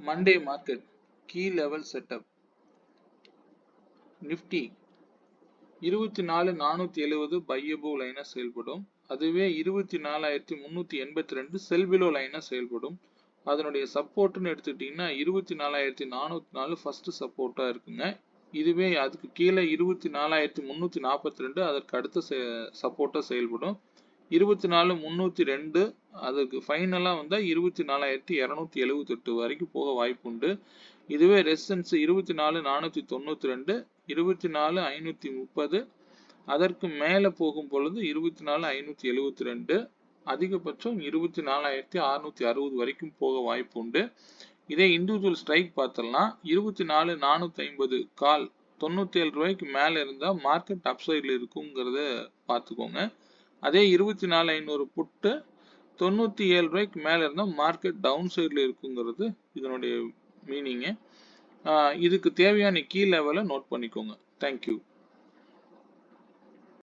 Monday market key level setup. Nifty 24,470 buy above லைனா செயல்படும். அதுவே 24,382 செல் பிலோ லைனா செயல்படும். அதனுடைய சப்போர்ட்னு எடுத்துக்கிட்டீங்கன்னா 24,404 ஃபர்ஸ்ட் சப்போர்ட்டா இருக்குங்க. இதுவே அதுக்கு கீழே 24,342 அதற்கு அடுத்த சப்போர்ட்டா செயல்படும். 24,302 அதுக்கு ஃபைனலா வந்தா 24,278 வரைக்கும் போக வாய்ப்பு உண்டு. இதுவே ரெசிஸ்டன்ஸ் 24,492, 24,530, அதற்கு மேல போகும் பொழுது 24,572, அதிகபட்சம் 24,660 வரைக்கும் போக வாய்ப்பு உண்டு. இதே இண்டிவிஜுவல் ஸ்ட்ரைக் பார்த்தோம்னா 24,450 கால் 97 ரூபாய்க்கு மேல இருந்தா மார்க்கெட் அப்சைட்ல இருக்குங்கிறத பார்த்துக்கோங்க. அதே 24,500 புட்டு 97 ரூபாய்க்கு மேல இருந்தா மார்க்கெட் டவுன் சைட்ல இருக்குங்கிறது இதனுடைய மீனிங். இதுக்கு தேவையான கீ லெவலை நோட் பண்ணிக்கோங்க. தேங்க்யூ.